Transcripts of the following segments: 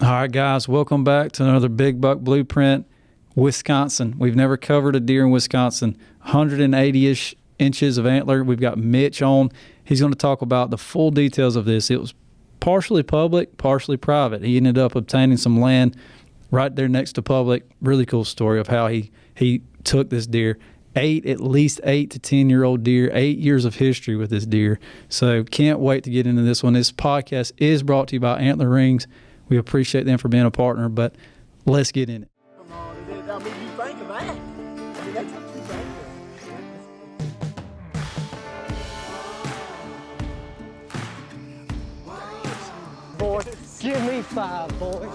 All right, guys, welcome back to another Big Buck Blueprint, Wisconsin. We've never covered a deer in Wisconsin. 180-ish inches of antler. We've got Mitch on. He's going to talk about the full details of this. It was partially public, partially private. He ended up obtaining some land right there next to public. Really cool story of how he took this deer. At least 8 to 10-year-old deer, 8 years of history with this deer. So can't wait to get into this one. This podcast is brought to you by Antler Rings. We appreciate them for being a partner, but let's get in it. Come on, I mean, you think of that. I mean, that's what you think of. Boy, give me 5, boy.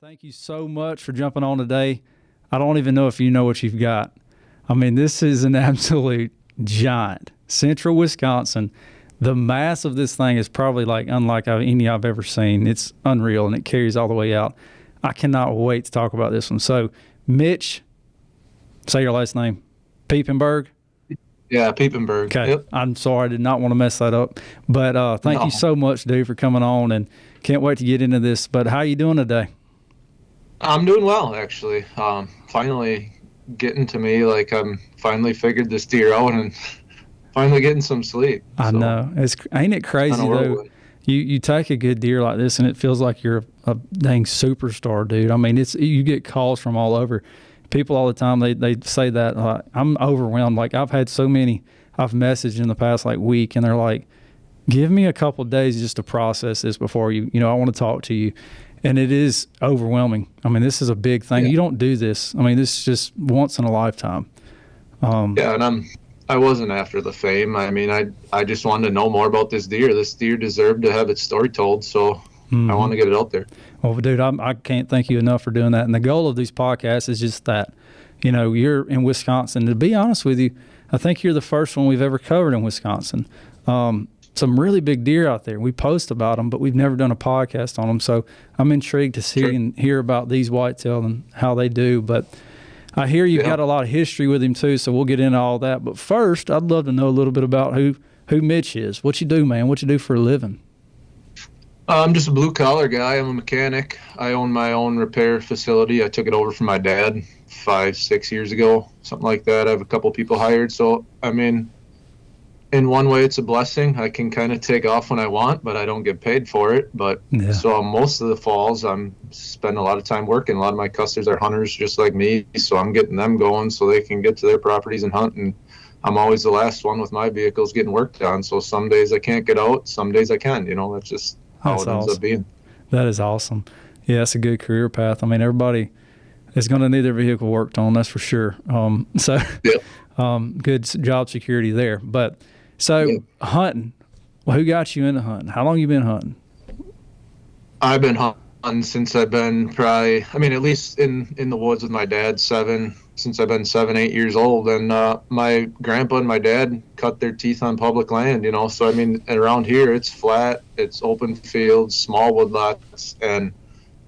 Thank you so much for jumping on today. I don't even know if you know what you've got. I mean, this is an absolute giant. Central Wisconsin. The mass of this thing is probably like unlike any I've ever seen. It's unreal, and it carries all the way out. I cannot wait to talk about this one. So, Mitch, say your last name. Piepenburg? Yeah, Piepenburg. Okay. Yep. I'm sorry. I did not want to mess that up. But thank you so much, dude, for coming on, and can't wait to get into this. But how you doing today? I'm doing well, actually. Finally getting to me, like I'm finally figured this deer out and finally getting some sleep. I know. Ain't it crazy, though? You take a good deer like this, and it feels like you're a dang superstar, dude. I mean, you get calls from all over. People all the time, they say that. I'm overwhelmed. Like, I've had so many I've messaged in the past, like, week, and they're like, give me a couple of days just to process this before I want to talk to you. And it is overwhelming. I mean, this is a big thing. Yeah. You don't do this. I mean, this is just once in a lifetime. Yeah, and I wasn't after the fame. I mean, I just wanted to know more about this deer. This deer deserved to have its story told, so I want to get it out there. Well, dude, I can't thank you enough for doing that. And the goal of these podcasts is just that. You're in Wisconsin. To be honest with you, I think you're the first one we've ever covered in Wisconsin. Some really big deer out there. We post about them, but we've never done a podcast on them. So I'm intrigued to see and hear about these whitetail and how they do. But I hear you've got a lot of history with him too, so we'll get into all that. But first, I'd love to know a little bit about who Mitch is. What you do, man? What you do for a living? I'm just a blue-collar guy. I'm a mechanic. I own my own repair facility. I took it over from my dad 5-6 years ago, something like that. I have a couple people hired. So, I mean, in one way, it's a blessing. I can kind of take off when I want, but I don't get paid for it. But so most of the falls, I'm spending a lot of time working. A lot of my customers are hunters just like me, so I'm getting them going so they can get to their properties and hunt. And I'm always the last one with my vehicles getting work done. So some days I can't get out, some days I can. That's just how it ends up being. That is awesome. Yeah, it's a good career path. I mean, everybody is going to need their vehicle worked on, that's for sure. Good job security there. But hunting, well, who got you into hunting? How long you been hunting? I've been hunting since I've been at least in the woods with my dad, since I've been 7-8 years old. And my grandpa and my dad cut their teeth on public land, So, I mean, around here, it's flat, it's open fields, small woodlots, and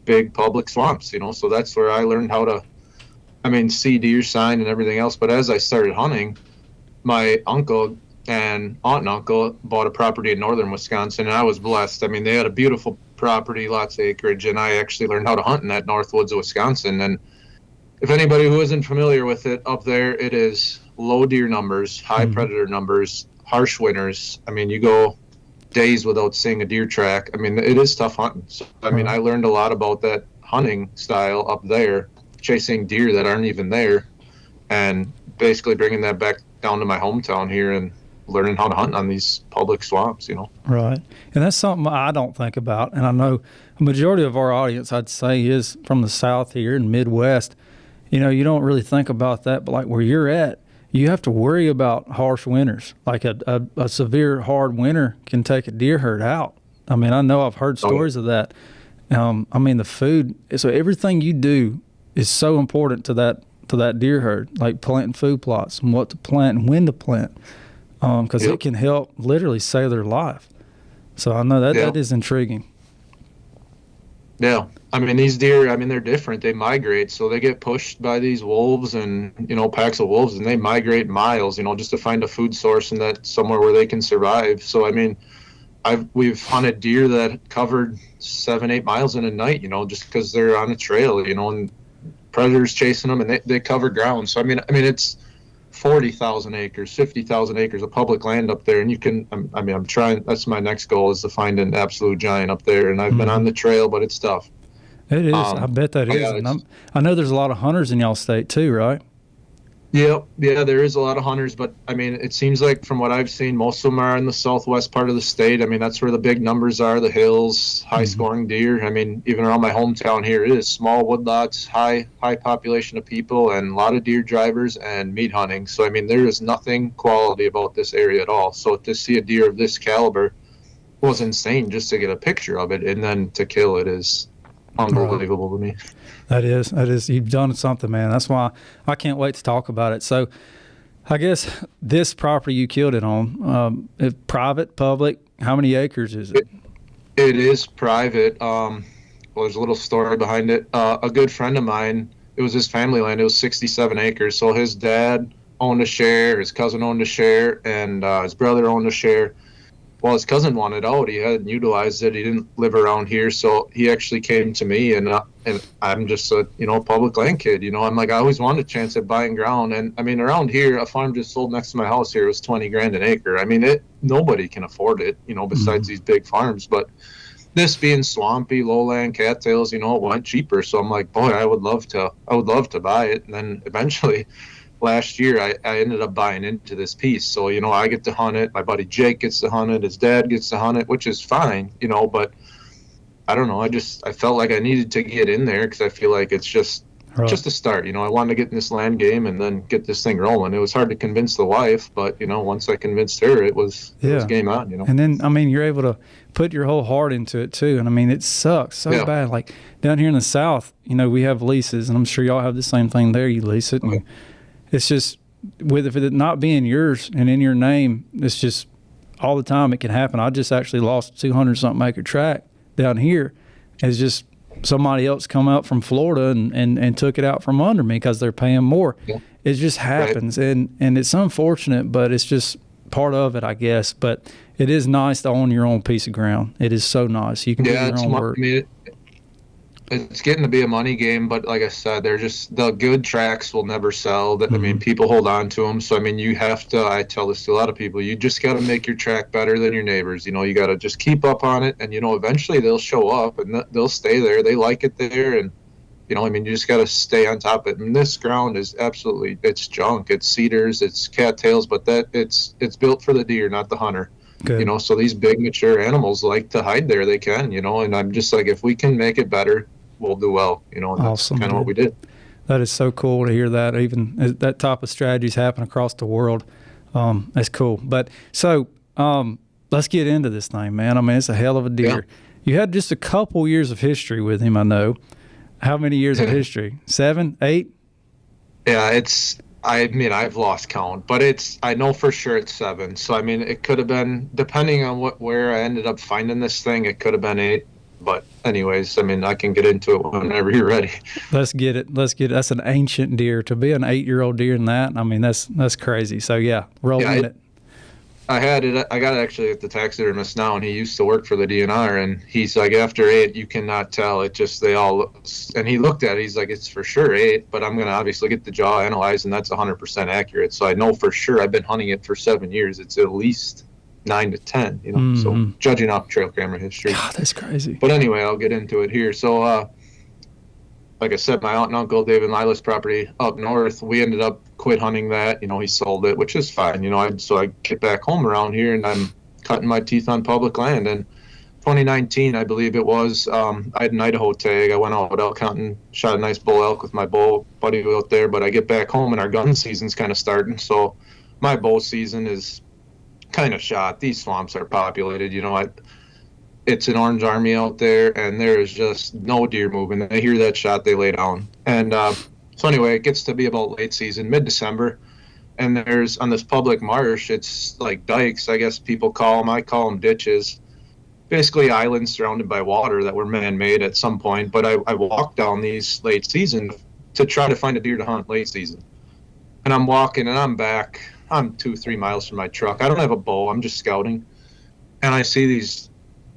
big public swamps, So that's where I learned how to, see deer sign and everything else. But as I started hunting, my uncle and aunt and uncle bought a property in northern Wisconsin, and I was blessed. I mean, they had a beautiful property, lots of acreage, and I actually learned how to hunt in that north woods of Wisconsin. And if anybody who isn't familiar with it, up there, it is low deer numbers, high predator numbers, harsh winters. I mean, you go days without seeing a deer track. I mean, it is tough hunting. So, I learned a lot about that hunting style up there, chasing deer that aren't even there, and basically bringing that back down to my hometown here and learning how to hunt on these public swamps, Right. And that's something I don't think about. And I know a majority of our audience, I'd say, is from the South here and Midwest. You don't really think about that, but like where you're at, you have to worry about harsh winters. Like a severe hard winter can take a deer herd out. I mean, I know I've heard stories of that. The food, so everything you do is so important to that deer herd, like planting food plots and what to plant and when to plant. Because it can help literally save their life. So I know that is intriguing. Yeah. I mean, these deer, I mean, they're different. They migrate. So they get pushed by these wolves and, packs of wolves, and they migrate miles, just to find a food source and that somewhere where they can survive. So, I mean, we've hunted deer that covered 7-8 miles in a night, just because they're on a trail, and predators chasing them, and they cover ground. So, it's 40,000 acres, 50,000 acres of public land up there. And I'm trying, that's my next goal, is to find an absolute giant up there. And I've been on the trail, but it's tough. It is. I bet that is. Yeah, And I know there's a lot of hunters in y'all state too, right? Yeah, there is a lot of hunters, but it seems like from what I've seen, most of them are in the southwest part of the state. That's where the big numbers are, the hills, high scoring deer. Even around my hometown here, it is small woodlots, high population of people, and a lot of deer drivers and meat hunting. So, there is nothing quality about this area at all. So to see a deer of this caliber was insane, just to get a picture of it, and then to kill it is unbelievable to me. That is. You've done something, man. That's why I can't wait to talk about it. So I guess this property you killed it on, private, public, how many acres is it? It is private. Well, there's a little story behind it. A good friend of mine, it was his family land. It was 67 acres. So his dad owned a share, his cousin owned a share, and his brother owned a share. Well, his cousin wanted out. He hadn't utilized it. He didn't live around here, so he actually came to me, and I'm just a public land kid. I'm like, I always wanted a chance at buying ground, and around here, a farm just sold next to my house here was $20,000 an acre. Nobody can afford it, besides these big farms. But this being swampy, lowland, cattails, it went cheaper. So I'm like, boy, I would love to buy it. And then eventually, last year, I ended up buying into this piece. So, I get to hunt it. My buddy Jake gets to hunt it. His dad gets to hunt it, which is fine, but I don't know. I felt like I needed to get in there because I feel like it's just a start. I wanted to get in this land game and then get this thing rolling. It was hard to convince the wife, but, once I convinced her, it was game on, And then, you're able to put your whole heart into it too. And it sucks so bad. Like down here in the South, we have leases, and I'm sure y'all have the same thing there. You lease it. And it's just, with it not being yours and in your name, it's just all the time it can happen. I just actually lost 200-something acre tract down here. It's just somebody else come out from Florida and took it out from under me because they're paying more. Yeah. It just happens, right. and it's unfortunate, but it's just part of it, I guess. But it is nice to own your own piece of ground. It is so nice. You can do your own work. It's getting to be a money game, but like I said, they're just, the good tracks will never sell. People hold on to them. So, you have to, I tell this to a lot of people, you just got to make your track better than your neighbors. You got to just keep up on it, and, eventually they'll show up and they'll stay there. They like it there. And, you just got to stay on top of it. And this ground is absolutely, it's junk. It's cedars, it's cattails, but it's built for the deer, not the hunter. Good. So these big mature animals like to hide there. They can, and I'm just like, if we can make it better, we'll do well, and that's awesome, kind of what we did. That is so cool to hear that. Even that type of strategies happen across the world. That's cool. But so let's get into this thing, man. It's a hell of a deer. Yeah. You had just a couple years of history with him, I know. How many years of history? 7, 8? Yeah, I've lost count, but I know for sure it's 7. So, it could have been, depending on where I ended up finding this thing, it could have been 8. But anyways, I can get into it whenever you're ready. Let's get it. That's an ancient deer. To be an 8-year-old deer in that, that's crazy. So, roll in it. I got it actually at the taxidermist now, and he used to work for the DNR, and he's like, after 8, you cannot tell. It just, and he looked at it, he's like, it's for sure 8, but I'm going to obviously get the jaw analyzed, and that's 100% accurate. So I know for sure, I've been hunting it for 7 years. It's at least 9 to 10, so judging off trail camera history. God, that's crazy. But anyway, I'll get into it here. So, like I said, my aunt and uncle, David and Lila's property up north, we ended up quit hunting that. He sold it, which is fine. So I get back home around here, and I'm cutting my teeth on public land. And 2019, I believe it was, I had an Idaho tag. I went out elk hunting, shot a nice bull elk with my bull buddy out there. But I get back home, and our gun season's kind of starting. So my bow season is kind of shot. These swamps are populated. It's an orange army out there, and there is just no deer moving. They hear that shot, they lay down. And so anyway, it gets to be about late season, mid-December, and there's, on this public marsh, it's like dikes, I guess people call them. I call them ditches. basically islands surrounded by water that were man-made at some point. But I walked down these late season to try to find a deer to hunt late season. And I'm walking and I'm back. I'm 2-3 miles from my truck. I don't have a bow. I'm just scouting. And I see these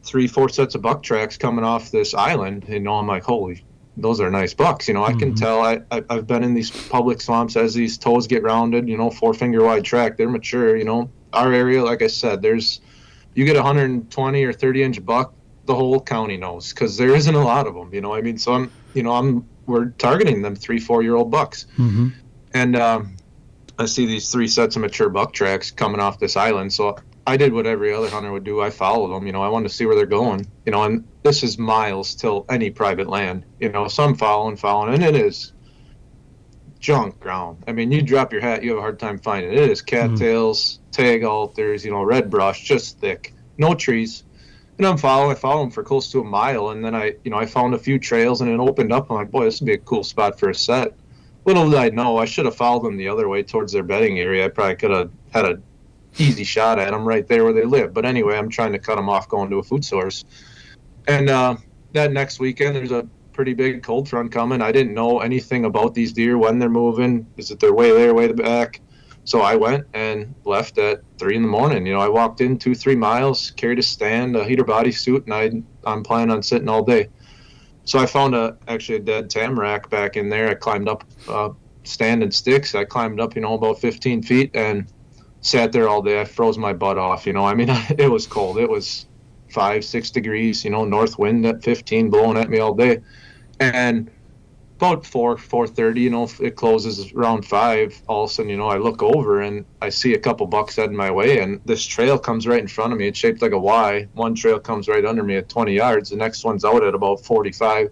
3-4 sets of buck tracks coming off this island. And I'm like, holy, those are nice bucks. I can tell. I've been in these public swamps as these toes get rounded, 4-finger wide track. They're mature. Our area, like I said, you get 120 or 30-inch buck, the whole county knows, because there isn't a lot of them. So we're targeting them 3-4-year-old bucks. Mm-hmm. And I see these 3 sets of mature buck tracks coming off this island. So I did what every other hunter would do. I followed them. I wanted to see where they're going. And this is miles till any private land. So I'm following, and it is junk ground. I mean, you drop your hat, you have a hard time finding it. It is cattails, tag alters, red brush, just thick, no trees. And I follow them for close to a mile, and then I found a few trails, and it opened up. I'm like, boy, this would be a cool spot for a set. Little did I know, I should have followed them the other way towards their bedding area. I probably could have had an easy shot at them right there where they live. But anyway, I'm trying to cut them off going to a food source. And that next weekend, there's a pretty big cold front coming. I didn't know anything about these deer, when they're moving. Is it their way there, way back? So I went and left at 3 in the morning. I walked in 2-3 miles, carried a stand, a heater bodysuit, and I'm planning on sitting all day. So I found actually a dead tamarack back in there. I climbed up, stand and sticks. I climbed up, about 15 feet and sat there all day. I froze my butt off. It was cold. It was 5-6 degrees, north wind at 15 blowing at me all day. And about 4:30, it closes around 5. All of a sudden, I look over and I see a couple bucks heading my way, and this trail comes right in front of me. It's shaped like a Y. One trail comes right under me at 20 yards. The next one's out at about 45.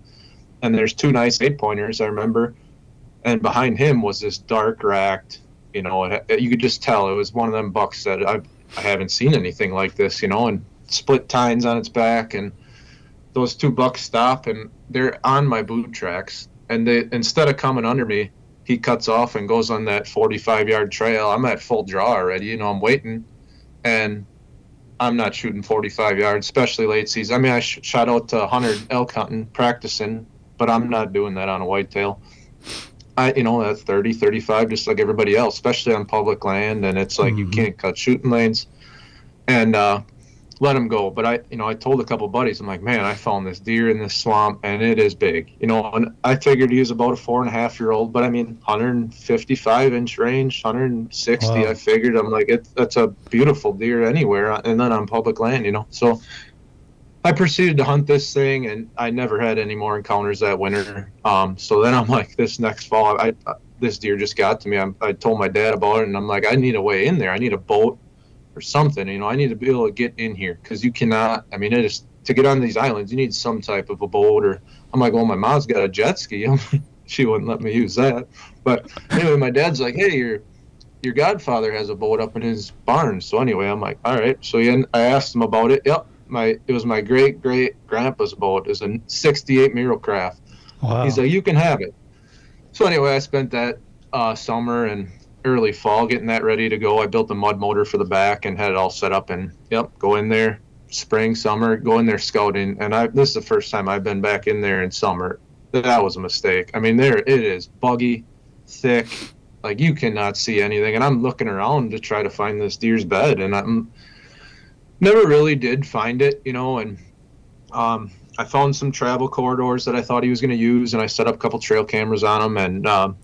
And there's 2 nice 8-pointers, I remember. And behind him was this dark racked, you could just tell it was one of them bucks that I haven't seen anything like this, and split tines on its back. And those 2 bucks stop, and they're on my boot tracks. And instead of coming under me, he cuts off and goes on that 45-yard trail. I'm at full draw already. I'm waiting, and I'm not shooting 45 yards, especially late season. I mean, I shot out to 100 elk hunting, practicing, but I'm not doing that on a whitetail. That's 30, 35, just like everybody else, especially on public land, and it's like you can't cut shooting lanes. And let him go. But I told a couple buddies, I'm like, man, I found this deer in this swamp, and it is big. And I figured he was about a 4.5-year-old, but I mean, 155-inch range, 160. Wow. I figured, I'm like, that's a beautiful deer anywhere, and then on public land, So I proceeded to hunt this thing, and I never had any more encounters that winter. So then I'm like, this next fall, this deer just got to me. I told my dad about it, and I'm like, I need a way in there. I need a boat or something, I need to be able to get in here, because you cannot, it is, to get on these islands, you need some type of a boat. Or I'm like, well, my mom's got a jet ski. She wouldn't let me use that. But anyway, my dad's like, hey, your godfather has a boat up in his barn. So anyway, I'm like, all right. So I asked him about it. Yep. It was my great grandpa's boat. It was a 68 Miracraft. Wow. He's like, you can have it. So anyway, I spent that summer and early fall getting that ready to go. I built a mud motor for the back and had it all set up, and go in there spring, summer, go in there scouting. And this is the first time I've been back in there in summer. That was a mistake. There it is buggy, thick, like you cannot see anything. And I'm looking around to try to find this deer's bed, and I'm never really did find it, and I found some travel corridors that I thought he was going to use, and I set up a couple trail cameras on them. And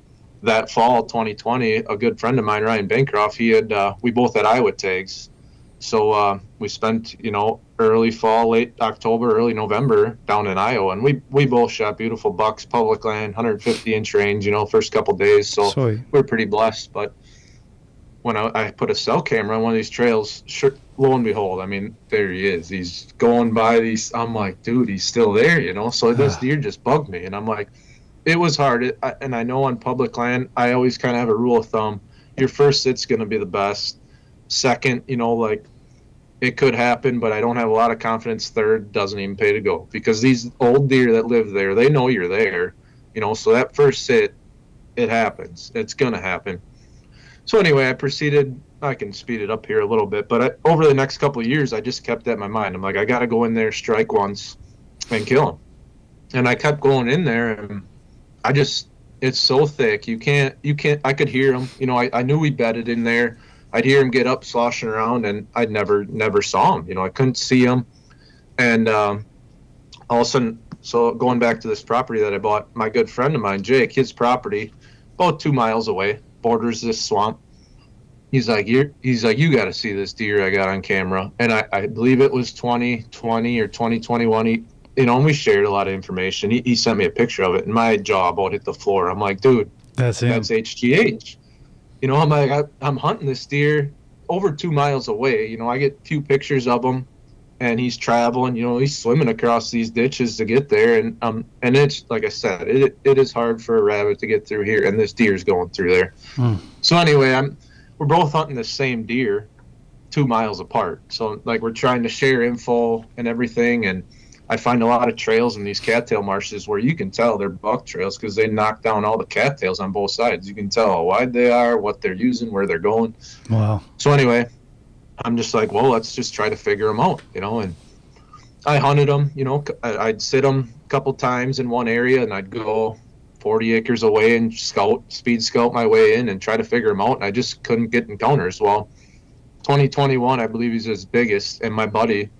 that fall 2020, a good friend of mine, Ryan Bancroft, we both had Iowa tags. So we spent, early fall, late October, early November down in Iowa, and we both shot beautiful bucks, public land, 150-inch range, first couple days. So we're pretty blessed. But when I put a cell camera on one of these trails, sure, lo and behold, there he is. He's going by these. I'm like, dude, he's still there, So this deer just bugged me, and I'm like, it was hard. And I know on public land, I always kind of have a rule of thumb. Your first sit's going to be the best. Second, it could happen, but I don't have a lot of confidence. Third, doesn't even pay to go, because these old deer that live there, they know you're there, so that first sit, it happens. It's going to happen. So anyway, I proceeded I can speed it up here a little bit, but over the next couple of years, I just kept that in my mind. I'm like, I got to go in there, strike once, and kill him. And I kept going in there, and it's so thick. You can't, I could hear him. I knew he bedded in there. I'd hear him get up, sloshing around, and I'd never saw him. I couldn't see him. And all of a sudden, so going back to this property that I bought, my good friend of mine, Jake, his property, about 2 miles away, borders this swamp. He's like, you got to see this deer I got on camera. And I believe it was 2020 or 2021. And we shared a lot of information. He sent me a picture of it, and my jaw about hit the floor. I'm like, dude, that's HGH. I'm like, I'm hunting this deer over 2 miles away. I get a few pictures of him, and he's traveling. He's swimming across these ditches to get there. And it's, like I said, it is hard for a rabbit to get through here, and this deer's going through there. So anyway, we're both hunting the same deer 2 miles apart. So, like, we're trying to share info and everything, and I find a lot of trails in these cattail marshes where you can tell they're buck trails because they knock down all the cattails on both sides. You can tell how wide they are, what they're using, where they're going. Wow. So anyway, I'm just like, well, let's just try to figure them out, and I hunted them. I'd sit them a couple times in one area, and I'd go 40 acres away and speed scout my way in and try to figure them out, and I just couldn't get encounters. Well, 2021, I believe he's his biggest, and my buddy,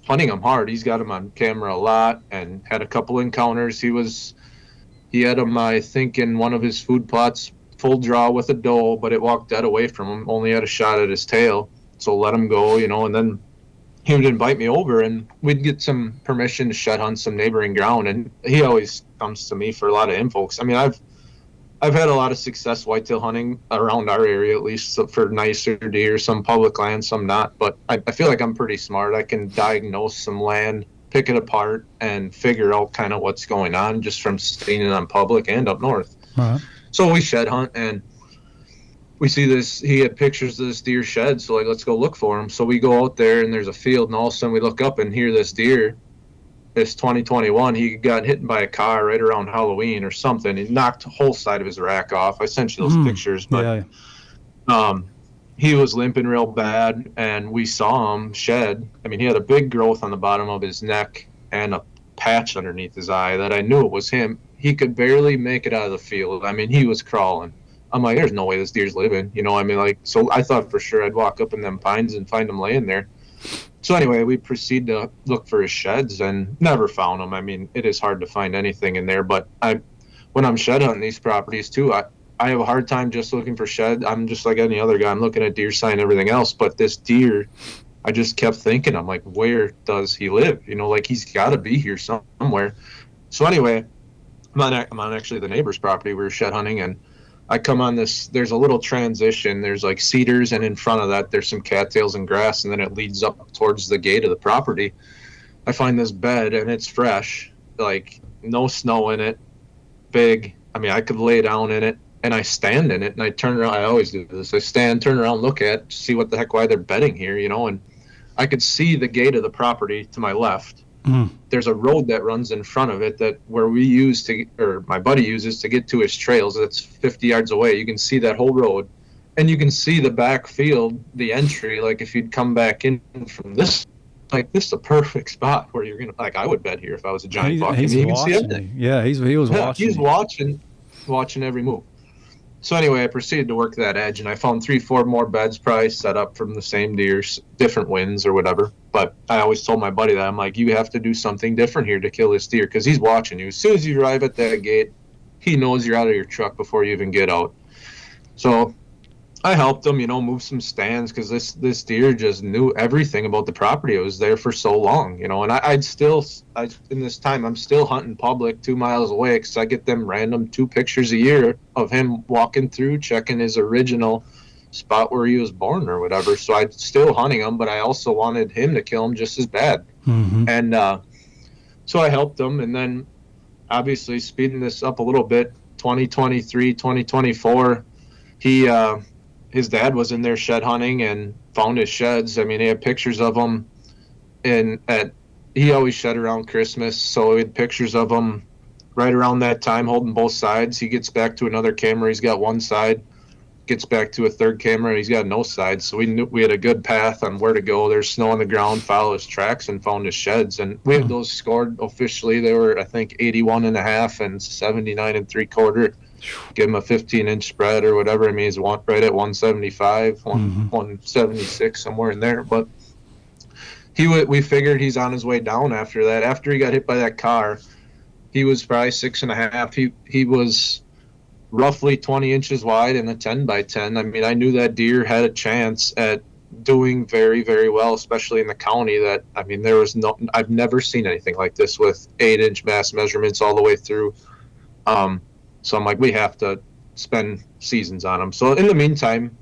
hunting him hard, he's got him on camera a lot and had a couple encounters. He had him, I think, in one of his food plots, full draw with a doe, but it walked dead away from him, only had a shot at his tail, so let him go, and then he would invite me over, and we'd get some permission to shed hunt some neighboring ground, and he always comes to me for a lot of info. I mean, I've had a lot of success whitetail hunting around our area, at least for nicer deer, some public land, some not. But I feel like I'm pretty smart. I can diagnose some land, pick it apart, and figure out kind of what's going on just from seeing it on public and up north. Uh-huh. So we shed hunt, and we see this. He had pictures of this deer shed, so like, let's go look for him. So we go out there, and there's a field, and all of a sudden we look up and hear this deer. It's 2021. He got hit by a car right around Halloween or something. He knocked the whole side of his rack off. I sent you those pictures, but he was limping real bad, and we saw him shed. I mean, he had a big growth on the bottom of his neck and a patch underneath his eye that I knew it was him. He could barely make it out of the field. I mean, he was crawling. I'm like, there's no way this deer's living. So I thought for sure I'd walk up in them pines and find him laying there. So anyway, we proceed to look for his sheds and never found them. I mean, it is hard to find anything in there, but when I'm shed hunting these properties too, I have a hard time just looking for shed. I'm just like any other guy. I'm looking at deer sign and everything else, but this deer, I just kept thinking, I'm like, where does he live? Like, he's got to be here somewhere. So anyway, I'm on actually the neighbor's property. We were shed hunting, and I come on this, there's a little transition. There's like cedars, and in front of that, there's some cattails and grass, and then it leads up towards the gate of the property. I find this bed, and it's fresh, like no snow in it, big. I mean, I could lay down in it, and I stand in it, and I turn around. I always do this. I stand, turn around, look at, see what the heck, why they're bedding here, and I could see the gate of the property to my left. There's a road that runs in front of it where my buddy uses to get to his trails. That's 50 yards away. You can see that whole road, and you can see the back field, the entry. Like, if you'd come back in from this, like, this is a perfect spot where you're gonna, like, I would bed here if I was a giant buck. He's you can watching see everything. Yeah, he was watching. He's watching every move. So anyway, I proceeded to work that edge, and I found 3-4 more beds probably set up from the same deer, different winds or whatever. But I always told my buddy that, I'm like, you have to do something different here to kill this deer, because he's watching you. As soon as you arrive at that gate, he knows you're out of your truck before you even get out. So I helped him, move some stands, because this deer just knew everything about the property. It was there for so long, and in this time, I'm still hunting public 2 miles away, because I get them random 2 pictures a year of him walking through, checking his original spot where he was born or whatever. So I'm still hunting him, but I also wanted him to kill him just as bad. And so I helped him, and then obviously speeding this up a little bit, 2023, 2024, his dad was in there shed hunting and found his sheds. I mean, he had pictures of them, he always shed around Christmas, so he had pictures of him right around that time holding both sides. He gets back to another camera. He's got one side. gets back to a third camera, and he's got no sides. So we knew we had a good path on where to go. There's snow on the ground, follow his tracks, and found his sheds. And we had those scored officially. They were, I think, 81.5 and 79 3/4. Give him a 15-inch spread or whatever. I mean, he's right at 175, 176, somewhere in there. But we figured he's on his way down after that. After he got hit by that car, he was probably 6.5. He was roughly 20 inches wide and a 10 by 10. I mean, I knew that deer had a chance at doing very, very well, especially in the county. I mean, I've never seen anything like this with 8-inch mass measurements all the way through. So I'm like, we have to spend seasons on them. So in the meantime,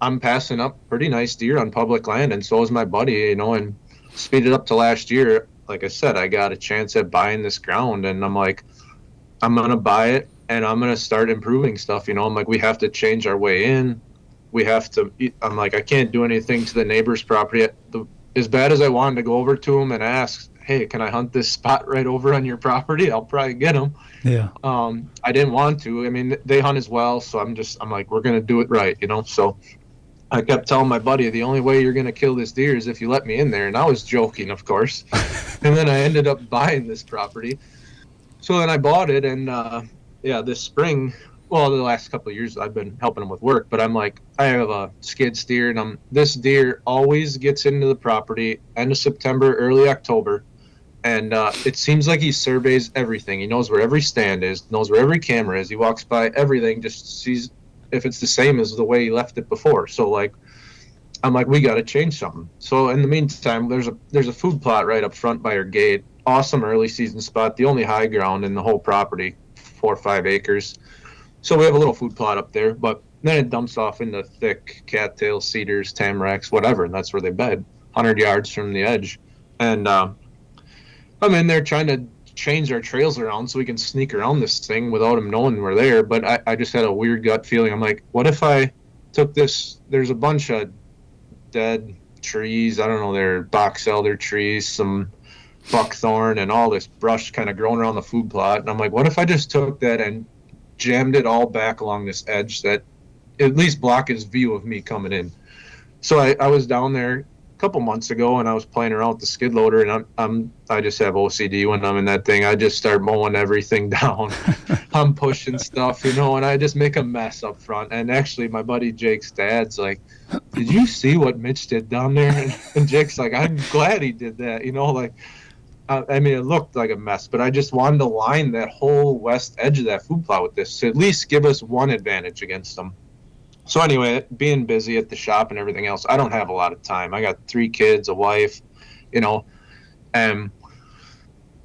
I'm passing up pretty nice deer on public land, and so is my buddy, and speeded up to last year. Like I said, I got a chance at buying this ground, and I'm like, I'm going to buy it. And I'm going to start improving stuff. I'm like, we have to change our way in. I'm like, I can't do anything to the neighbor's property. As bad as I wanted to go over to him and ask, hey, can I hunt this spot right over on your property? I'll probably get him. Yeah. I didn't want to. I mean, they hunt as well. So I'm like, we're going to do it right, So I kept telling my buddy, the only way you're going to kill this deer is if you let me in there. And I was joking, of course. And then I ended up buying this property. So then I bought it, and this spring, the last couple of years I've been helping him with work, but I'm like, I have a skid steer, and this deer always gets into the property end of September, early October, and it seems like he surveys everything. He knows where every stand is, knows where every camera is. He walks by everything, just sees if it's the same as the way he left it before. So like, I'm like, we got to change something. So in the meantime, there's a food plot right up front by our gate. Awesome early season spot, the only high ground in the whole property. 4 or 5 acres. So we have a little food plot up there, but then it dumps off into thick cattails, cedars, tamaracks, whatever, and that's where they bed, 100 yards from the edge. And I'm in there trying to change our trails around so we can sneak around this thing without them knowing we're there. But I just had a weird gut feeling. I'm like, what if I took this? There's a bunch of dead trees. I don't know, they're box elder trees, some buckthorn, and all this brush kind of growing around the food plot. And I'm like, what if I just took that and jammed it all back along this edge that at least block his view of me coming in? So I was down there a couple months ago, and I was playing around with the skid loader, and I just have OCD when I'm in that thing. I just start mowing everything down. I'm pushing stuff, and I just make a mess up front. And actually, my buddy Jake's dad's like, did you see what Mitch did down there? And Jake's like, I'm glad he did that, I mean, it looked like a mess, but I just wanted to line that whole west edge of that food plot with this to at least give us one advantage against them. So anyway, being busy at the shop and everything else, I don't have a lot of time. I got 3 kids, a wife, and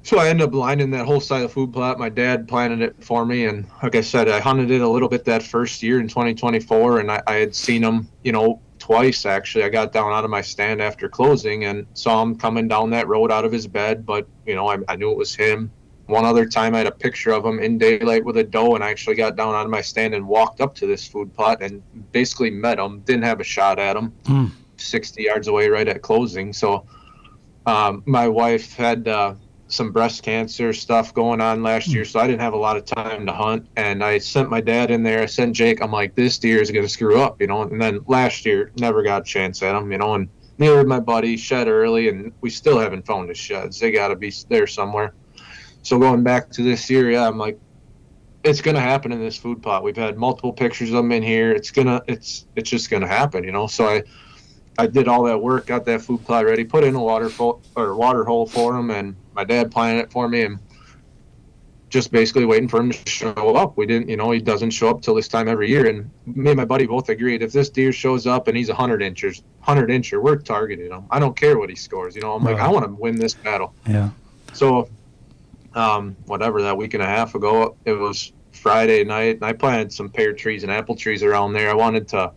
so I ended up lining that whole side of the food plot. My dad planted it for me, and like I said, I hunted it a little bit that first year in 2024, and I had seen them, twice actually. I got down out of my stand after closing and saw him coming down that road out of his bed, but I knew it was him. One other time I had a picture of him in daylight with a doe, and I actually got down out of my stand and walked up to this food plot and basically met him. Didn't have a shot at him. 60 yards away right at closing. So my wife had some breast cancer stuff going on last year, so I didn't have a lot of time to hunt. And I sent my dad in there. I sent Jake. I'm like, this deer is going to screw up, And then last year, never got a chance at him, And neither did my buddy. Shed early, and we still haven't found his sheds. They got to be there somewhere. So going back to this year, I'm like, it's going to happen in this food plot. We've had multiple pictures of them in here. It's just going to happen, So I did all that work, got that food plot ready, put in a water hole for him, and my dad planted it for me, and just basically waiting for him to show up. We didn't, he doesn't show up till this time every year. And me and my buddy both agreed, if this deer shows up and he's 100 incher, we're targeting him. I don't care what he scores. I'm like, I want to win this battle. Yeah. So, that week and a half ago, it was Friday night, and I planted some pear trees and apple trees around there. I wanted to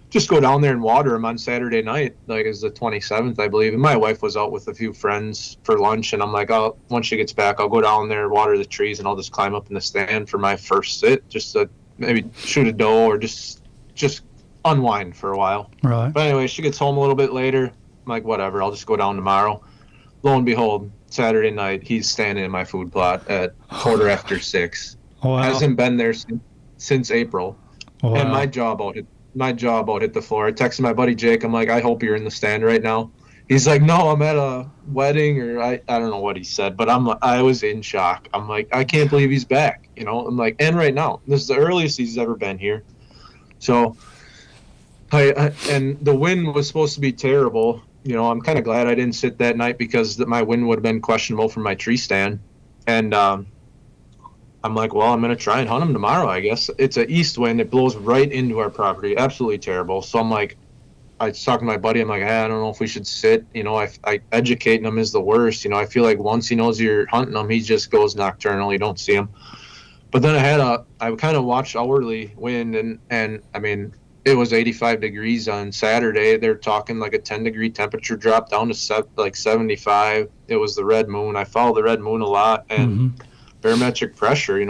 just go down there and water them on Saturday night, like it's the 27th, I believe. And my wife was out with a few friends for lunch, and I'm like, once she gets back, I'll go down there, water the trees, and I'll just climb up in the stand for my first sit, just to maybe shoot a doe or just unwind for a while. Right. But anyway, she gets home a little bit later. I'm like, whatever, I'll just go down tomorrow. Lo and behold, Saturday night, he's standing in my food plot at 6:15. Wow. Hasn't been there since April. and Wow. my jaw about hit the floor. I texted my buddy Jake. I'm like, I hope you're in the stand right now. He's like, no, I'm at a wedding, or I don't know what he said, but I was in shock. I'm like, I can't believe he's back. I'm like, and right now, this is the earliest he's ever been here. So and the wind was supposed to be terrible. I'm kind of glad I didn't sit that night because my wind would have been questionable from my tree stand. And I'm like, well, I'm going to try and hunt him tomorrow, I guess. It's an east wind. It blows right into our property. Absolutely terrible. So I'm like, I was talking to my buddy. I'm like, hey, I don't know if we should sit. I educating him is the worst. I feel like once he knows you're hunting him, he just goes nocturnal. You don't see him. But then I kind of watched hourly wind, and I mean, it was 85 degrees on Saturday. They're talking like a 10-degree temperature drop down to like 75. It was the red moon. I follow the red moon a lot, and Mm-hmm. barometric pressure.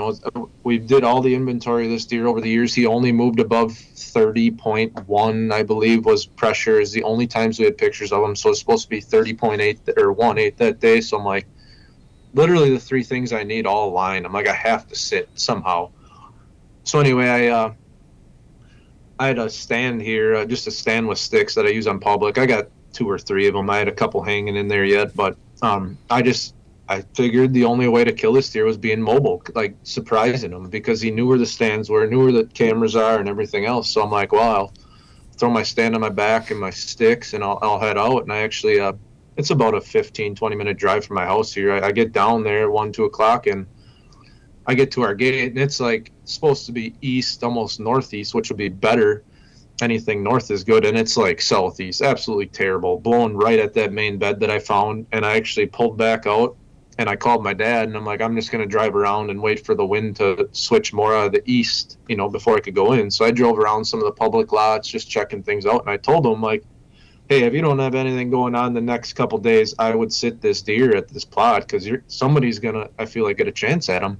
We did all the inventory of this deer over the years. He only moved above 30.1, I believe, was pressure. Is the only times we had pictures of him. So it's supposed to be 30.8 or 1.8 that day. So I'm like, literally the three things I need all align. I'm like, I have to sit somehow. So anyway, I had a stand here, just a stand with sticks that I use on public. I got 2 or 3 of them. I had a couple hanging in there yet, but I figured the only way to kill this deer was being mobile, like surprising him, because he knew where the stands were, knew where the cameras are, and everything else. So I'm like, well, I'll throw my stand on my back and my sticks, and I'll head out. And I actually, it's about a 15, 20-minute drive from my house here. I get down there at 1, 2 o'clock, and I get to our gate, and it's like supposed to be east, almost northeast, which would be better. Anything north is good, and it's like southeast, absolutely terrible, blowing right at that main bed that I found. And I actually pulled back out, and I called my dad, and I'm like, I'm just going to drive around and wait for the wind to switch more out of the east, before I could go in. So I drove around some of the public lots, just checking things out, and I told him, like, hey, if you don't have anything going on the next couple days, I would sit this deer at this plot, because somebody's going to, I feel like, get a chance at him.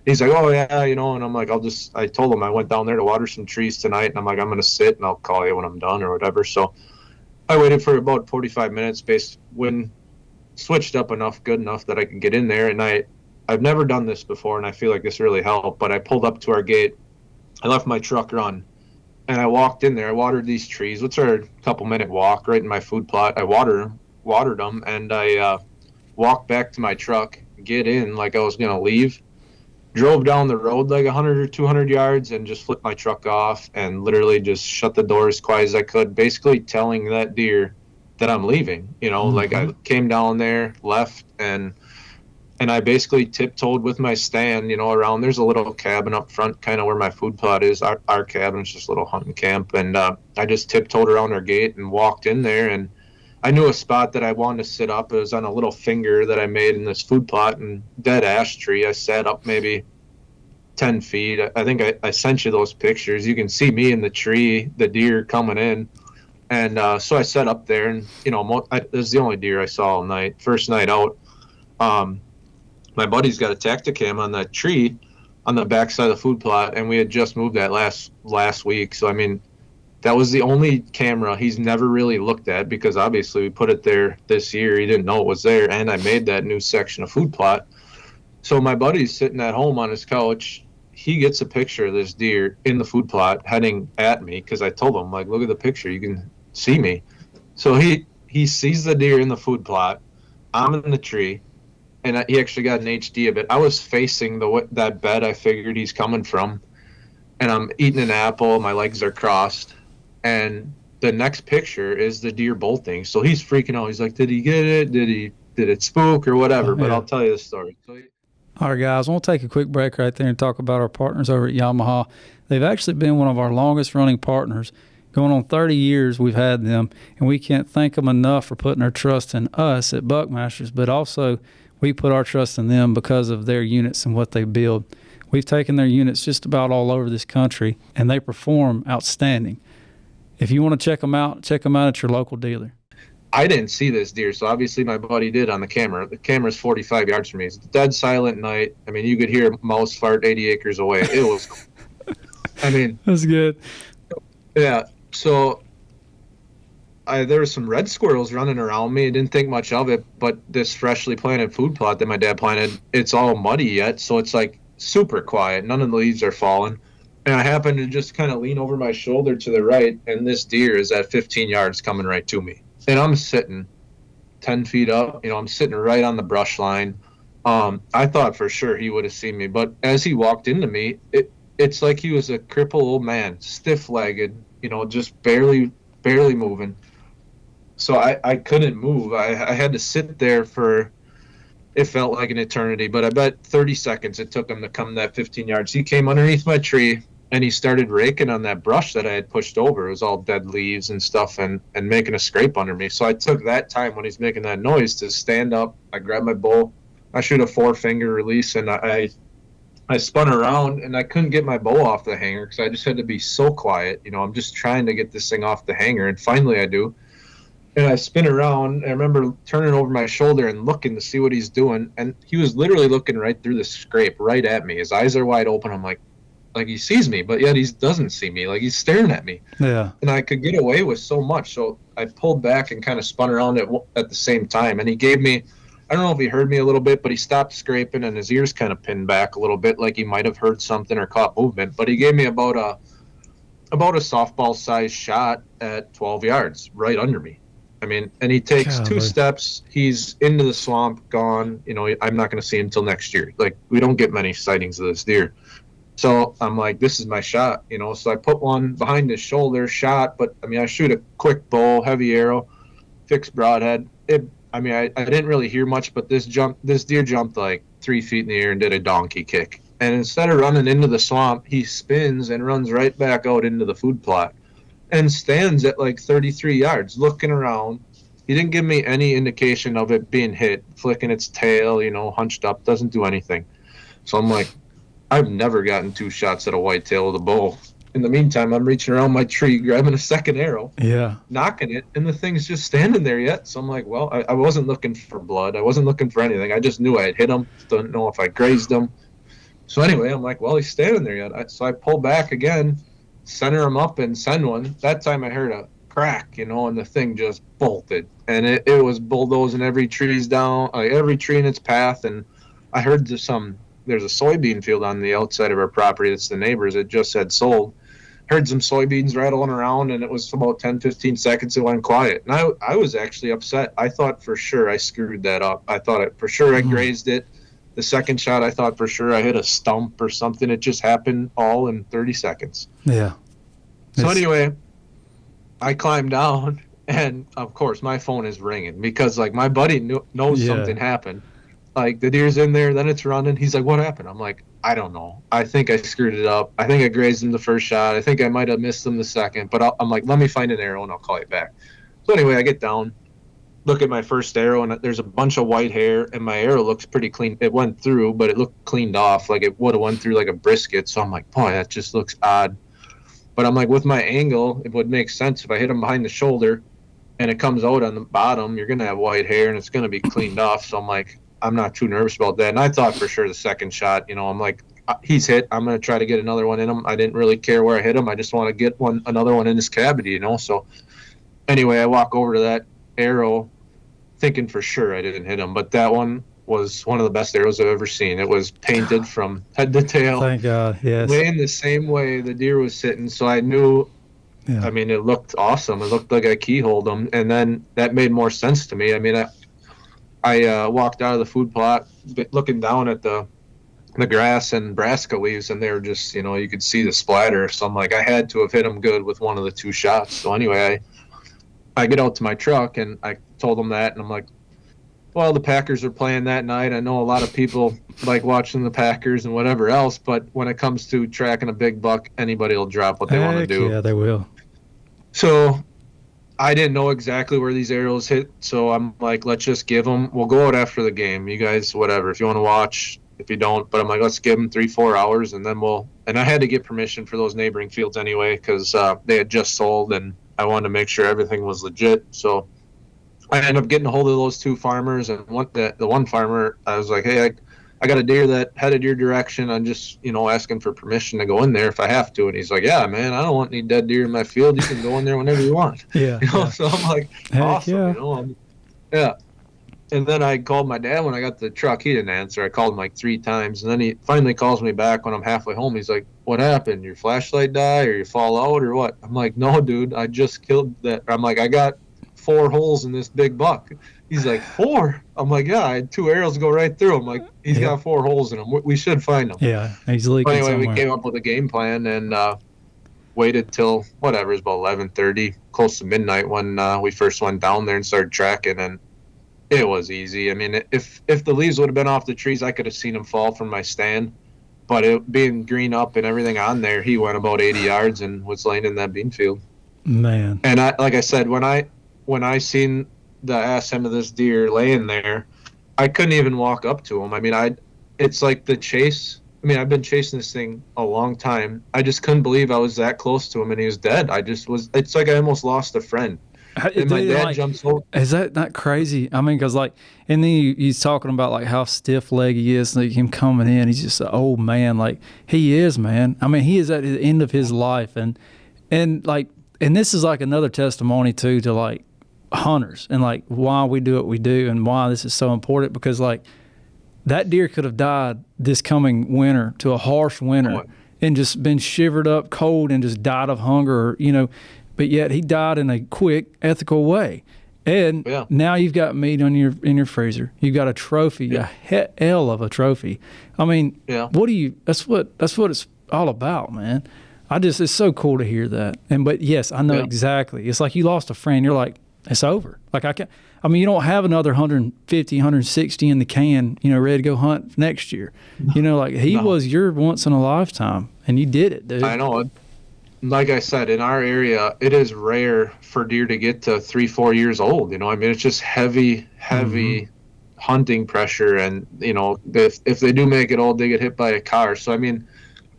He's like, oh, yeah, and I'm like, I told him I went down there to water some trees tonight, and I'm like, I'm going to sit, and I'll call you when I'm done or whatever. So I waited for about 45 minutes, when switched up good enough that I could get in there. And I've never done this before, and I feel like this really helped, but I pulled up to our gate. I left my truck run, and I walked in there. I watered these trees, which are a couple-minute walk right in my food plot. I watered them, and I walked back to my truck, get in like I was going to leave, drove down the road like 100 or 200 yards, and just flipped my truck off and literally just shut the door as quiet as I could, basically telling that deer that I'm leaving. Like I came down there, left, and I basically tiptoed with my stand, around. There's a little cabin up front, kind of where my food plot is. Our cabin is just a little hunting camp, and I just tiptoed around our gate and walked in there, and I knew a spot that I wanted to sit up. It was on a little finger that I made in this food plot, and dead ash tree. I sat up maybe 10 feet. I think I sent you those pictures. You can see me in the tree, the deer coming in. And so I sat up there, and, this is the only deer I saw all night. First night out, my buddy's got a Tacticam on that tree on the backside of the food plot, and we had just moved that last week. So, I mean, that was the only camera he's never really looked at, because obviously we put it there this year. He didn't know it was there, and I made that new section of food plot. So my buddy's sitting at home on his couch. He gets a picture of this deer in the food plot heading at me, because I told him, like, look at the picture. You can see me. So he sees the deer in the food plot. I'm in the tree, and he actually got an HD of it. I was facing that bed I figured he's coming from, and I'm eating an apple. My legs are crossed. And the next picture is the deer bolting. So he's freaking out. He's like, did he get it? Did it spook or whatever? But I'll tell you the story. All right, guys, we'll take a quick break right there and talk about our partners over at Yamaha. They've actually been one of our longest running partners. Going on 30 years we've had them, and we can't thank them enough for putting their trust in us at Buckmasters, but also we put our trust in them because of their units and what they build. We've taken their units just about all over this country, and they perform outstanding. If you want to check them out at your local dealer. I didn't see this deer, so obviously my buddy did on the camera. The camera's 45 yards from me. It's a dead silent night. I mean, you could hear a mouse fart 80 acres away. It was cool. I mean, that's good. Yeah. So there were some red squirrels running around me. I didn't think much of it, but this freshly planted food plot that my dad planted, it's all muddy yet, so it's like super quiet. None of the leaves are falling. And I happened to just kind of lean over my shoulder to the right, and this deer is at 15 yards coming right to me. And I'm sitting 10 feet up. I'm sitting right on the brush line. I thought for sure he would have seen me. But as he walked into me, it's like he was a crippled old man, stiff-legged, just barely moving. So I couldn't move. I had to sit there for, it felt like an eternity, but I bet 30 seconds it took him to come that 15 yards. He came underneath my tree, and he started raking on that brush that I had pushed over. It was all dead leaves and stuff, and making a scrape under me. So I took that time when he's making that noise to stand up. I grabbed my bow. I shoot a 4-finger release, and I spun around, and I couldn't get my bow off the hanger because I just had to be so quiet. I'm just trying to get this thing off the hanger, and finally I do. And I spin around. I remember turning over my shoulder and looking to see what he's doing, and he was literally looking right through the scrape, right at me. His eyes are wide open. I'm like he sees me, but yet he doesn't see me. Like, he's staring at me. Yeah. And I could get away with so much. So I pulled back and kind of spun around at the same time. And he gave me, I don't know if he heard me a little bit, but he stopped scraping and his ears kind of pinned back a little bit, like he might have heard something or caught movement. But he gave me about a softball-sized shot at 12 yards right under me. And he takes Golly. 2 steps. He's into the swamp, gone. I'm not going to see him until next year. Like, we don't get many sightings of this deer. So I'm like, this is my shot, So I put one behind his shoulder, shot. But, I shoot a quick bow, heavy arrow, fixed broadhead. I didn't really hear much, but this deer jumped like 3 feet in the air and did a donkey kick. And instead of running into the swamp, he spins and runs right back out into the food plot and stands at like 33 yards looking around. He didn't give me any indication of it being hit, flicking its tail, hunched up, doesn't do anything. So I'm like, I've never gotten 2 shots at a whitetail with a bow. In the meantime, I'm reaching around my tree, grabbing a second arrow, knocking it, and the thing's just standing there yet. So I'm like, well, I wasn't looking for blood. I wasn't looking for anything. I just knew I had hit him. Don't know if I grazed him. So anyway, I'm like, well, he's standing there yet. So I pull back again, center him up, and send one. That time I heard a crack, and the thing just bolted. And it was bulldozing every tree's down, every tree in its path. And I heard there's a soybean field on the outside of our property. That's the neighbors. It just had sold. Heard some soybeans rattling around, and it was about 10, 15 seconds. It went quiet. And I was actually upset. I thought for sure I screwed that up. I thought for sure I grazed it. The second shot, I thought for sure I hit a stump or something. It just happened all in 30 seconds. Yeah. So anyway, I climbed down, and of course my phone is ringing because like my buddy knows something happened. Like, the deer's in there, then it's running. He's like, what happened? I'm like, I don't know. I think I screwed it up. I think I grazed him the first shot. I think I might have missed him the second. But I'm like, let me find an arrow, and I'll call you back. So anyway, I get down, look at my first arrow, and there's a bunch of white hair, and my arrow looks pretty clean. It went through, but it looked cleaned off, like it would have went through like a brisket. So I'm like, boy, that just looks odd. But I'm like, with my angle, it would make sense if I hit him behind the shoulder and it comes out on the bottom, you're going to have white hair, and it's going to be cleaned off. So I'm like, I'm not too nervous about that. And I thought for sure the second shot, I'm like, he's hit. I'm going to try to get another one in him. I didn't really care where I hit him. I just want to get another one in his cavity, So anyway, I walk over to that arrow thinking for sure I didn't hit him. But that one was one of the best arrows I've ever seen. It was painted from head to tail. Thank God, yes. Laying the same way the deer was sitting. So I knew, it looked awesome. It looked like I keyholed him. And then that made more sense to me. I walked out of the food plot looking down at the grass and brassica leaves, and they were just, you could see the splatter. So I'm like, I had to have hit him good with one of the 2 shots. So anyway, I get out to my truck, and I told them that, and I'm like, well, the Packers are playing that night. I know a lot of people like watching the Packers and whatever else, but when it comes to tracking a big buck, anybody will drop what they want to do. Yeah, they will. So I didn't know exactly where these arrows hit, so I'm like, let's just give them. We'll go out after the game. You guys, whatever. If you want to watch, if you don't. But I'm like, let's give them 3-4 hours, and then we'll. And I had to get permission for those neighboring fields anyway because they had just sold, and I wanted to make sure everything was legit. So I ended up getting a hold of those 2 farmers, and the one farmer, I was like, hey, I got a deer that headed your direction. I'm just, asking for permission to go in there if I have to. And he's like, yeah, man, I don't want any dead deer in my field. You can go in there whenever you want. Yeah. So I'm like, awesome. Yeah. And then I called my dad when I got the truck. He didn't answer. I called him like 3 times. And then he finally calls me back when I'm halfway home. He's like, what happened? Your flashlight die or you fall out or what? I'm like, no, dude, I just killed that. I'm like, I got 4 holes in this big buck. He's like, 4? I'm like, yeah, I had 2 arrows go right through him. Like, he's got 4 holes in him. We should find him. Yeah, he's leaking But anyway, somewhere. we came up with a game plan and waited till whatever, it was about 11:30, close to midnight when we first went down there and started tracking. And it was easy. I mean, if the leaves would have been off the trees, I could have seen him fall from my stand. But it being green up and everything on there, he went about 80 yards and was laying in that bean field. Man. And like I said, when I seen the ass end of this deer laying there, I couldn't even walk up to him. I mean, it's like the chase. I mean, I've been chasing this thing a long time. I just couldn't believe I was that close to him and he was dead. It's like I almost lost a friend. And my dad jumps over. Is that not crazy? I mean, because and then he's talking about like how stiff leg he is, like him coming in. He's just an old man. Like he is, man. I mean, he is at the end of his life, and this is like another testimony too to like hunters and like why we do what we do and why this is so important, because like that deer could have died this coming winter to a harsh winter and just been shivered up cold and just died of hunger, but yet he died in a quick, ethical way. And now you've got meat in your freezer. You've got a trophy, a hell of a trophy. I mean, that's what it's all about, man. It's so cool to hear that. But yes, I know exactly. It's like you lost a friend. You're like, it's over. Like you don't have another 150, 160 in the can, ready to go hunt next year. Like he was your once in a lifetime, and you did it, dude. I know. Like I said, in our area, it is rare for deer to get to 3-4 years old. I mean, it's just heavy hunting pressure. And, if they do make it old, they get hit by a car. So, I mean,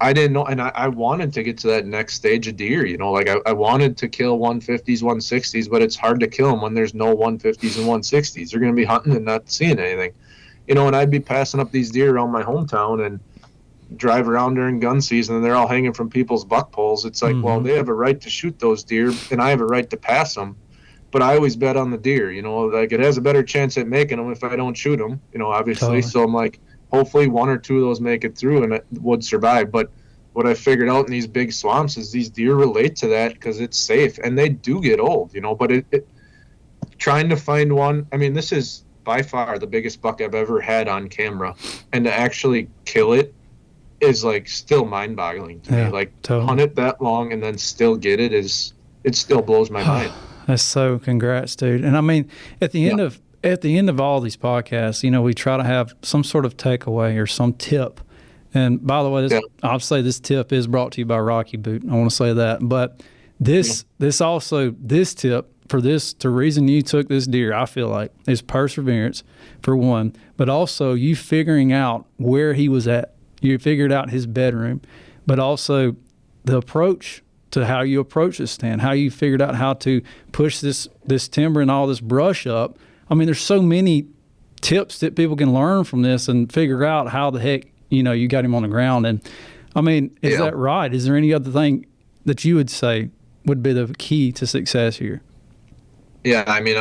I didn't know. And I wanted to get to that next stage of deer, like I wanted to kill 150s, 160s, but it's hard to kill them when there's no 150s and 160s. They're going to be hunting and not seeing anything, and I'd be passing up these deer around my hometown and drive around during gun season and they're all hanging from people's buck poles. It's like, well, they have a right to shoot those deer and I have a right to pass them, but I always bet on the deer, like it has a better chance at making them if I don't shoot them, obviously. Totally. So I'm like, hopefully 1 or 2 of those make it through and it would survive. But what I figured out in these big swamps is these deer relate to that because it's safe and they do get old, but trying to find one, I mean, this is by far the biggest buck I've ever had on camera, and to actually kill it is like still mind-boggling to me. Like hunt it that long and then still get it it still blows my mind. That's so congrats, dude. And I mean, at the end of all these podcasts, we try to have some sort of takeaway or some tip. And by the way, I'll say this tip is brought to you by Rocky Boot. I want to say that. But this tip for this, the reason you took this deer, I feel like, is perseverance for one, but also you figuring out where he was at. You figured out his bedroom, but also the approach to how you approach this stand, how you figured out how to push this timber and all this brush up. I mean, there's so many tips that people can learn from this and figure out how the heck, you got him on the ground. And I mean, is that right? Is there any other thing that you would say would be the key to success here? Yeah, I mean,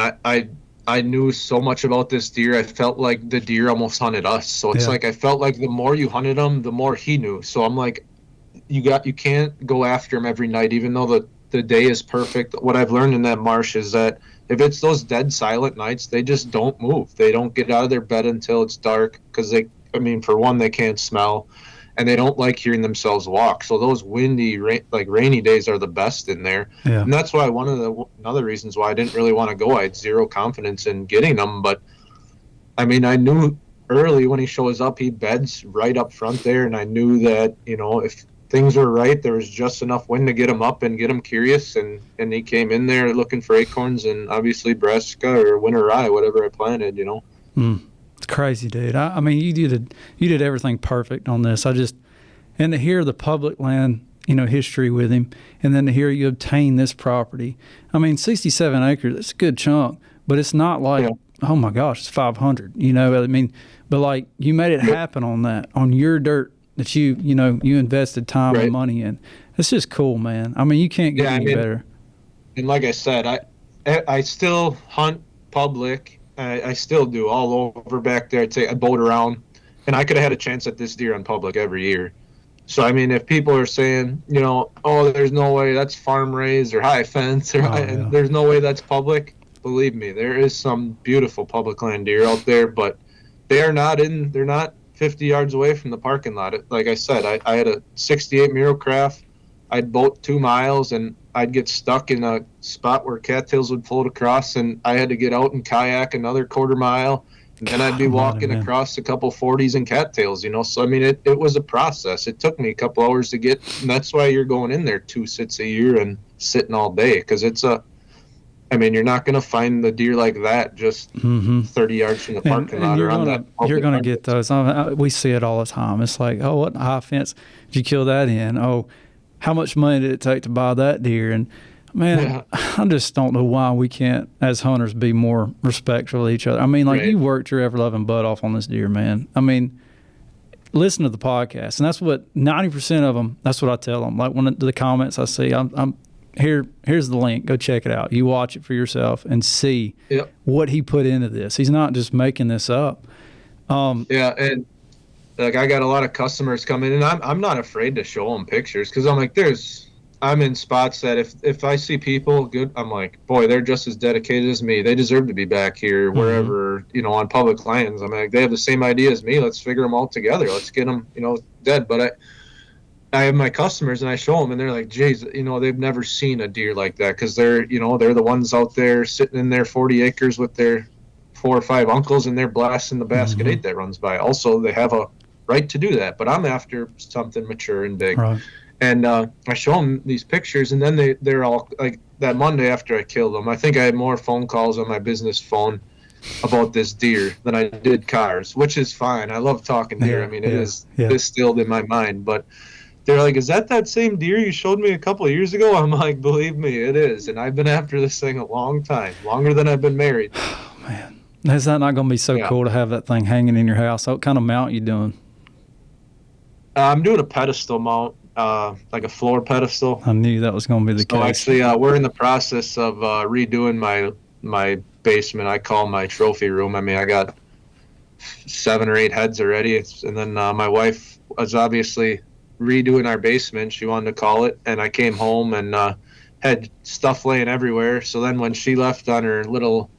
I knew so much about this deer. I felt like the deer almost hunted us. So it's like I felt like the more you hunted him, the more he knew. So I'm like, you can't go after him every night, even though the day is perfect. What I've learned in that marsh is that if it's those dead silent nights, they just don't move. They don't get out of their bed until it's dark because for one, they can't smell. And they don't like hearing themselves walk. So those windy, rainy days are the best in there. Yeah. And that's why another reasons why I didn't really want to go. I had zero confidence in getting them. But, I mean, I knew early when he shows up, he beds right up front there. And I knew that, if things were right, there was just enough wind to get him up and get him curious. And he came in there looking for acorns and obviously brassica or winter rye, whatever I planted, It's crazy, dude. I mean, you did everything perfect on this. And to hear the public land, history with him, and then to hear you obtain this property. I mean, 67 acres, that's a good chunk, but it's not like, oh my gosh, it's 500, I mean, but like you made it happen on your dirt that you invested time and money in. It's just cool, man. I mean, you can't get any better. And like I said, I still hunt public I still do, all over back there. I boat around, and I could have had a chance at this deer on public every year. So, I mean, if people are saying, oh, there's no way that's farm raised or high fence, and there's no way that's public, believe me, there is some beautiful public land deer out there, but they're not 50 yards away from the parking lot. Like I said, I had a 68 Miracraft. I'd boat 2 miles, and I'd get stuck in a spot where cattails would float across, and I had to get out and kayak another quarter mile. And then I'd be walking across a couple 40s and cattails, So, I mean, it was a process. It took me a couple hours to get, and that's why you're going in there 2 sits a year and sitting all day, because you're not going to find the deer like that just 30 yards from the parking lot. You're going to get those. We see it all the time. It's like, oh, what high fence did you kill that in? Oh, how much money did it take to buy that deer? And, man, I just don't know why we can't, as hunters, be more respectful of each other. I mean, you worked your ever-loving butt off on this deer, man. I mean, listen to the podcast. And that's what 90% of them, that's what I tell them. Like, when the comments I see, here's the link. Go check it out. You watch it for yourself and see what he put into this. He's not just making this up. And like, I got a lot of customers coming in, and I'm not afraid to show them pictures, because I'm like, I'm in spots that if I see people good, I'm like, boy, they're just as dedicated as me. They deserve to be back here, wherever, on public lands. I'm like, they have the same idea as me. Let's figure them all together. Let's get them, dead. But I have my customers, and I show them, and they're like, geez, they've never seen a deer like that, because they're the ones out there sitting in their 40 acres with their 4 or 5 uncles, and they're blasting the basket 8 that runs by. Also, they have a right to do that, but I'm after something mature and big. Right. And I show them these pictures, and then they're all like, that Monday after I killed them, I think I had more phone calls on my business phone about this deer than I did cars, which is fine. I love talking deer. I mean, it is distilled in my mind, but they're like, is that same deer you showed me a couple of years ago? I'm like, believe me, it is. And I've been after this thing a long time, longer than I've been married. Oh, man. Is that not going to be so cool to have that thing hanging in your house? What kind of mount you doing? I'm doing a pedestal mount, like a floor pedestal. I knew that was going to be the case. Actually, we're in the process of redoing my basement. I call my trophy room. I mean, I got 7 or 8 heads already. And then my wife was obviously redoing our basement. She wanted to call it. And I came home and had stuff laying everywhere. So then when she left on her little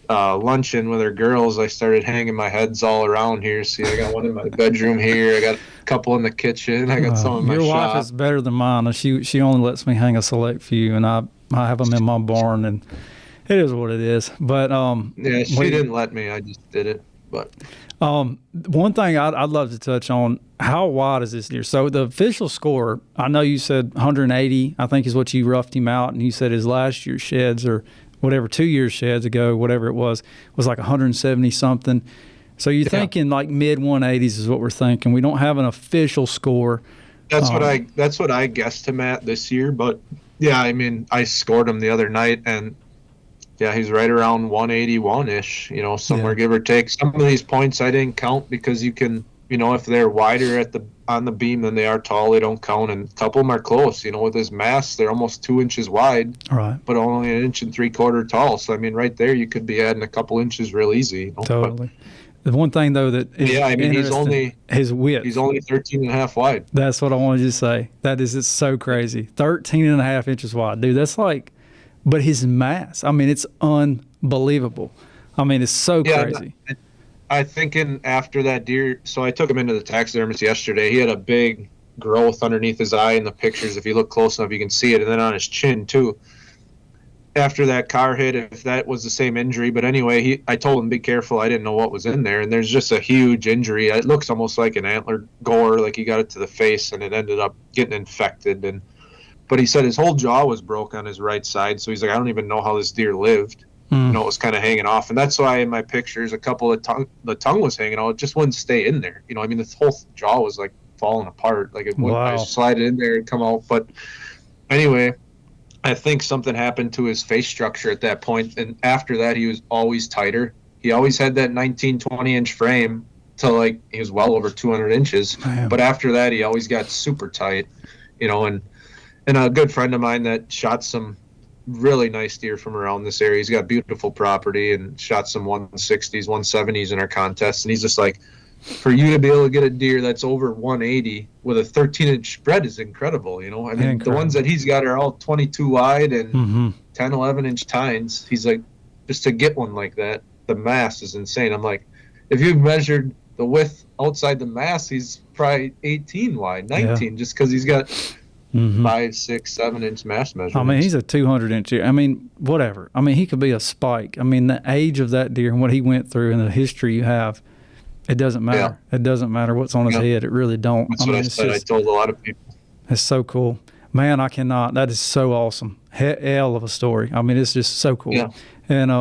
luncheon with her girls, I started hanging my heads all around here. See, I got one in my bedroom here. I got a couple in the kitchen. I got some in my shop. Your wife is better than mine. She only lets me hang a select few, and I have them in my barn, and it is what it is. But she didn't let me. I just did it. But one thing I'd love to touch on, how wide is this deer? So the official score, I know you said 180, I think is what you roughed him out, and you said his last year's sheds, or whatever, 2 years sheds ago, whatever it was like 170 something. So you're thinking like mid 180s is what we're thinking. We don't have an official score. That's what I guessed him at this year. But yeah, I mean, I scored him the other night, and he's right around 181-ish, somewhere give or take. Some of these points I didn't count because you can, if they're wider on the beam than they are tall, they don't count. And a couple of them are close. With his mass, they're almost 2 inches wide, right, but only 1 3/4 inches tall. So I mean, right there, you could be adding a couple inches real easy. Totally. But the one thing though that is his width. He's only 13.5 wide. That's what I wanted you to say. It's so crazy. 13.5 inches wide, dude. That's like, but his mass. I mean, it's unbelievable. I mean, it's so crazy. I think after that deer, so I took him into the taxidermist yesterday. He had a big growth underneath his eye in the pictures. If you look close enough, you can see it, and then on his chin too. After that car hit, if that was the same injury, but anyway, I told him be careful. I didn't know what was in there, and there's just a huge injury. It looks almost like an antler gore, like he got it to the face, and it ended up getting infected. But he said his whole jaw was broke on his right side, so he's like, I don't even know how this deer lived. It was kind of hanging off, and that's why in my pictures, a couple of the tongue was hanging out. It just wouldn't stay in there. I mean, the whole jaw was like falling apart. Like it wouldn't. I slide it in there and come out. But anyway, I think something happened to his face structure at that point, and after that, he was always tighter. He always had that 19-20 inch frame till like he was well over 200 inches. Damn. But after that, he always got super tight. And a good friend of mine that shot some really nice deer from around this area. He's got beautiful property and shot some 160s, 170s in our contest. And he's just like, for you to be able to get a deer that's over 180 with a 13-inch spread is incredible. You know, I mean, the ones that he's got are all 22 wide and 10, 11-inch tines. He's like, just to get one like that, the mass is insane. I'm like, if you've measured the width outside the mass, he's probably 18 wide, 19, just because he's got 5, 6, 7-inch mass measurements. I mean, he's a 200-inch deer. I mean, whatever. I mean, he could be a spike. I mean, the age of that deer and what he went through and the history you have, it doesn't matter. Yeah. It doesn't matter what's on his head. It really don't. That's what I said. I told a lot of people. It's so cool. Man, I cannot. That is so awesome. Hell of a story. I mean, it's just so cool. Yeah. And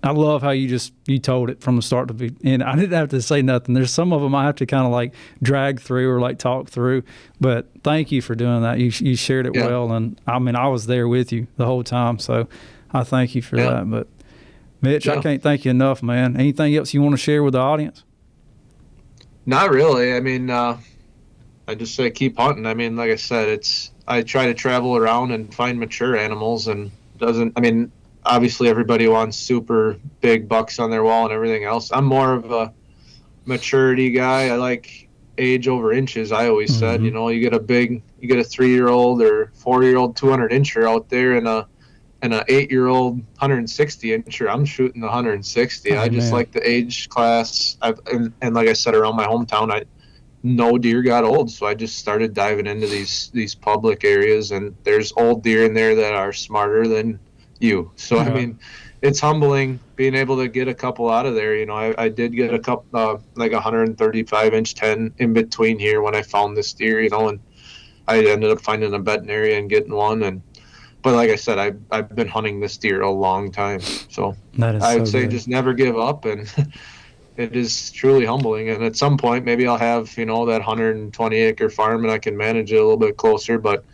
I love how you told it from the start to the end. I didn't have to say nothing. There's some of them I have to kind of like drag through or like talk through. But thank you for doing that. You shared it well. And I mean, I was there with you the whole time. So I thank you for that. But Mitch, I can't thank you enough, man. Anything else you want to share with the audience? Not really. I mean, I just say keep hunting. I mean, like I said, I try to travel around and find mature animals, and obviously everybody wants super big bucks on their wall and everything else. I'm more of a maturity guy. I like age over inches. I always said, you know, you get a 3-year-old or 4-year-old 200-incher out there and a 8-year-old 160-incher. I'm shooting the 160. I just like the age class. And like I said, around my hometown, no deer got old, so I just started diving into these public areas, and there's old deer in there that are smarter than you. So I mean, it's humbling being able to get a couple out of there. You know, I did get a couple, like 135-inch 10 in between here when I found this deer. You know, and I ended up finding a bedding area and getting one. But like I said, I've been hunting this deer a long time, so I would say just never give up, and it is truly humbling. And at some point, maybe I'll have, you know, that 120-acre farm and I can manage it a little bit closer. But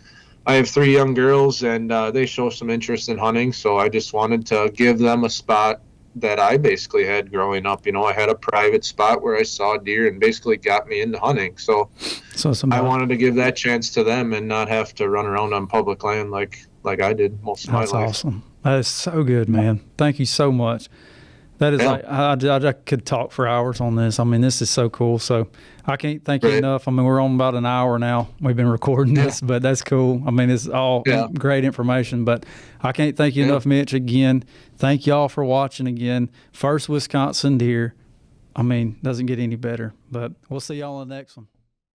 I have 3 young girls, and they show some interest in hunting, so I just wanted to give them a spot that I basically had growing up. You know, I had a private spot where I saw deer and basically got me into hunting. So I wanted to give that chance to them and not have to run around on public land like I did most of my life. That's awesome. That is so good, man. Thank you so much. That is like, I could talk for hours on this. I mean, this is so cool. So I can't thank you enough. I mean, we're on about an hour now. We've been recording this, but that's cool. I mean, it's all great information, but I can't thank you enough, Mitch. Again, thank y'all for watching again. First Wisconsin deer. I mean, doesn't get any better, but we'll see y'all in the next one.